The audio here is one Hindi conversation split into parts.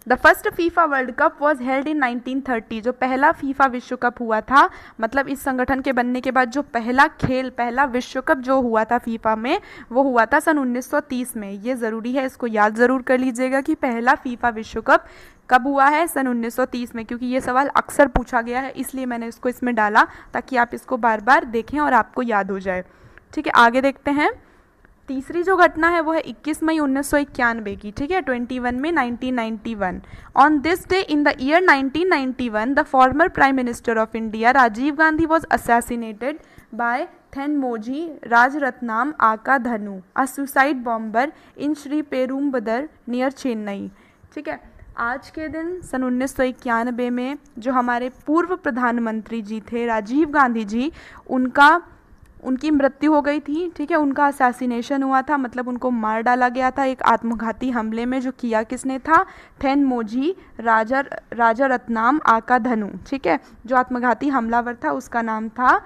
The first FIFA world cup was held in 1930। जो पहला फीफा विश्व कप हुआ था, मतलब इस संगठन के बनने के बाद जो पहला विश्व कप जो हुआ था फीफा में, वो हुआ था सन 1930 में। ये ज़रूरी है, इसको याद ज़रूर कर लीजिएगा कि पहला फीफा विश्व कप कब हुआ है, सन 1930 में, क्योंकि ये सवाल अक्सर पूछा गया है, इसलिए मैंने इसको इसमें डाला ताकि आप इसको बार बार देखें और आपको याद हो जाए। ठीक है, आगे देखते हैं। तीसरी जो घटना है वो है 21 मई 1991 की। ठीक है, 21 में 1991। On this day in the year 1991 the former prime minister of India Rajiv Gandhi was assassinated by Thenmozhi Rajaratnam aka Dhanu, a suicide bomber in Sriperumbudur near Chennai. ठीक है, आज के दिन सन 1991 में जो हमारे पूर्व प्रधानमंत्री जी थे राजीव गांधी जी, उनकी मृत्यु हो गई थी। ठीक है, उनका असैसिनेशन हुआ था, मतलब उनको मार डाला गया था एक आत्मघाती हमले में। जो किया किसने था? थेनमोजी राजारत्नाम आका धनु। ठीक है, जो आत्मघाती हमलावर था उसका नाम था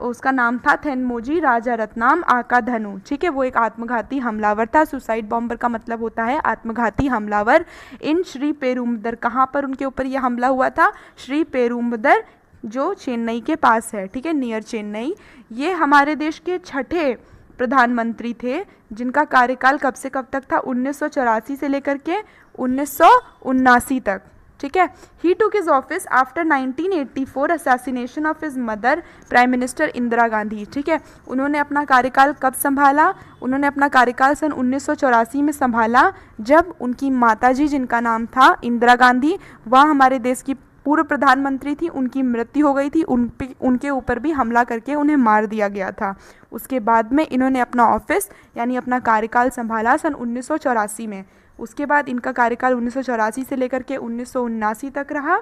उसका नाम था थेनमोजी राजारत्नाम आका धनु। ठीक है, वो एक आत्मघाती हमलावर था। सुसाइड बॉम्बर का मतलब होता है आत्मघाती हमलावर। इन श्री पेरुम्बदर, कहाँ पर उनके ऊपर यह हमला हुआ था? श्री पेरुम्बदर, जो चेन्नई के पास है। ठीक है, नियर चेन्नई। ये हमारे देश के छठे प्रधानमंत्री थे जिनका कार्यकाल कब से कब तक था? 1984 से लेकर के 1979 तक। ठीक है, he took his office after 1984 assassination of his mother prime minister Indira Gandhi. ठीक है, उन्होंने अपना कार्यकाल कब संभाला? उन्होंने अपना कार्यकाल सन 1984 में संभाला, जब उनकी माताजी, जिनका नाम था इंदिरा गांधी, वह हमारे देश की पूर्व प्रधानमंत्री थी, उनकी मृत्यु हो गई थी। उनके ऊपर भी हमला करके उन्हें मार दिया गया था। उसके बाद में इन्होंने अपना ऑफिस यानी अपना कार्यकाल संभाला सन 1984 में। उसके बाद इनका कार्यकाल 1984 से लेकर के 1979 तक रहा,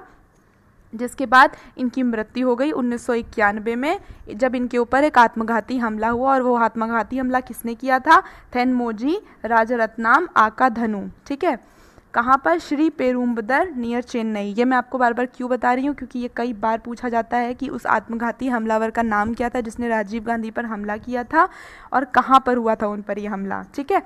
जिसके बाद इनकी मृत्यु हो गई 1991 में, जब इनके ऊपर एक आत्मघाती हमला हुआ। और वो आत्मघाती हमला किसने किया था? थेनमोजी राजारत्नाम आका धनु। ठीक है, कहाँ पर? श्री पेरुम्बदर नियर चेन्नई। ये मैं आपको बार बार क्यों बता रही हूँ? क्योंकि ये कई बार पूछा जाता है कि उस आत्मघाती हमलावर का नाम क्या था जिसने राजीव गांधी पर हमला किया था, और कहाँ पर हुआ था उन पर यह हमला। ठीक है,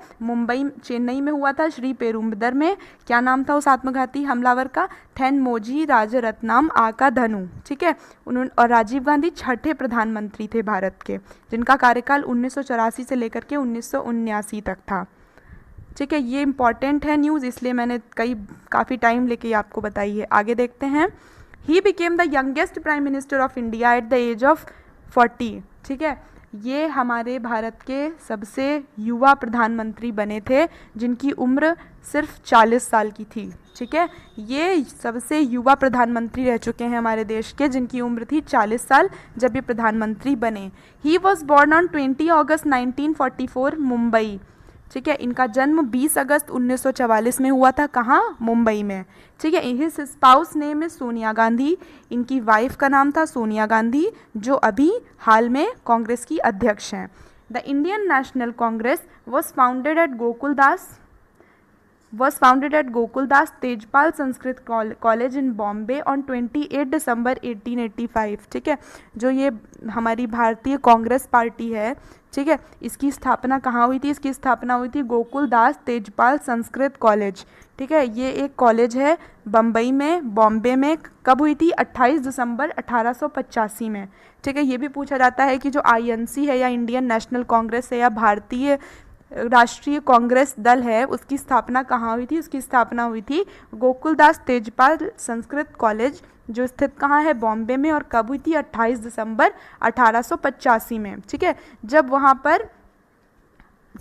चेन्नई में हुआ था, श्री पेरुम्बदर में। क्या नाम था उस आत्मघाती हमलावर का? थेनमोजी राजारत्नाम आका धनु। ठीक है, और राजीव गांधी छठे प्रधानमंत्री थे भारत के, जिनका कार्यकाल 1984 से लेकर के 1979 तक था। ठीक है, ये इंपॉर्टेंट है न्यूज़, इसलिए मैंने काफ़ी टाइम लेके आपको बताई है। आगे देखते हैं। He became the youngest prime minister of India at the age of 40। ठीक है, ये हमारे भारत के सबसे युवा प्रधानमंत्री बने थे जिनकी उम्र सिर्फ 40 साल की थी। ठीक है, ये सबसे युवा प्रधानमंत्री रह चुके हैं हमारे देश के जिनकी उम्र थी 40 साल जब ये प्रधानमंत्री बने। ही वॉज बॉर्न ऑन 20 अगस्त 1944 मुंबई। ठीक है, इनका जन्म 20 अगस्त 1944 में हुआ था। कहाँ? मुंबई में। ठीक है, हिज स्पाउस नेम है सोनिया गांधी। इनकी वाइफ का नाम था सोनिया गांधी, जो अभी हाल में कांग्रेस की अध्यक्ष हैं। The Indian National Congress was founded at Gokuldas Tejpal Sanskrit college in Bombay on 28 December 1885। ठीक है, जो ये हमारी भारतीय कांग्रेस पार्टी है, ठीक है, इसकी स्थापना कहाँ हुई थी? इसकी स्थापना हुई थी गोकुलदास तेजपाल संस्कृत कॉलेज। ठीक है, ये एक कॉलेज है बॉम्बे में। कब हुई थी? 28 दिसंबर 1885 में। ठीक है, ये भी पूछा जाता है कि जो INC है या इंडियन नेशनल कांग्रेस है या भारतीय राष्ट्रीय कांग्रेस दल है, उसकी स्थापना कहाँ हुई थी? उसकी स्थापना हुई थी गोकुलदास तेजपाल संस्कृत कॉलेज, जो स्थित कहाँ है? बॉम्बे में। और कब हुई थी? 28 दिसंबर 1885 में। ठीक है, जब वहाँ पर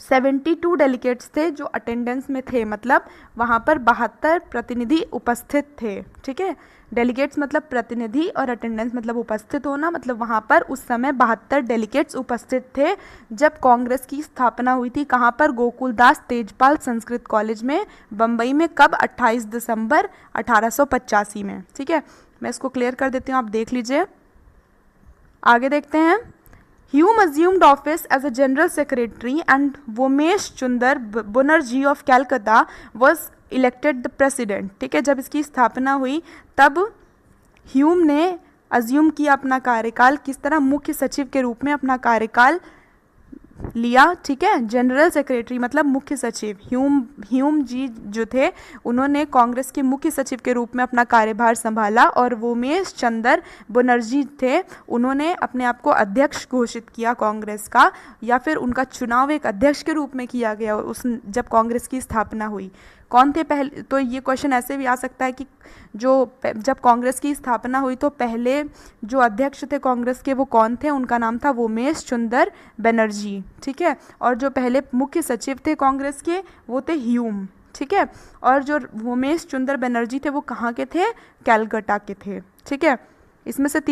72 डेलीगेट्स थे जो अटेंडेंस में थे, मतलब वहाँ पर 72 प्रतिनिधि उपस्थित थे। ठीक है, डेलीगेट्स मतलब प्रतिनिधि और अटेंडेंस मतलब उपस्थित होना, मतलब वहाँ पर उस समय 72 डेलीगेट्स उपस्थित थे जब कांग्रेस की स्थापना हुई थी। कहाँ पर? गोकुलदास तेजपाल संस्कृत कॉलेज में, बम्बई में। कब? 28 दिसंबर 1885 में। ठीक है, मैं इसको क्लियर कर देती हूँ, आप देख लीजिए। आगे देखते हैं। Hume assumed office as a general secretary and Vomesh Chunder Banerjee of Calcutta was elected the president। ठीक है, जब इसकी स्थापना हुई तब ह्यूम ने अज्यूम किया अपना कार्यकाल, किस तरह? मुख्य सचिव के रूप में अपना कार्यकाल लिया, ठीक है। जनरल सेक्रेटरी मतलब मुख्य सचिव, ह्यूम जी जो थे उन्होंने कांग्रेस के मुख्य सचिव के रूप में अपना कार्यभार संभाला, और वोमेश चंद्र बनर्जी थे, उन्होंने अपने आप को अध्यक्ष घोषित किया कांग्रेस का, या फिर उनका चुनाव एक अध्यक्ष के रूप में किया गया उस जब कांग्रेस की स्थापना हुई। कौन थे पहले, तो ये क्वेश्चन ऐसे भी आ सकता है कि जब कांग्रेस की स्थापना हुई तो पहले जो अध्यक्ष थे कांग्रेस के वो कौन थे, उनका नाम था वोमेश चंद्र बनर्जी, ठीक है। और जो पहले मुख्य सचिव थे कांग्रेस के वो थे ह्यूम, ठीक है। और जो वोमेश चंद्र बनर्जी थे वो कहाँ के थे, कैलकाटा के थे, ठीक है। इसमें से 3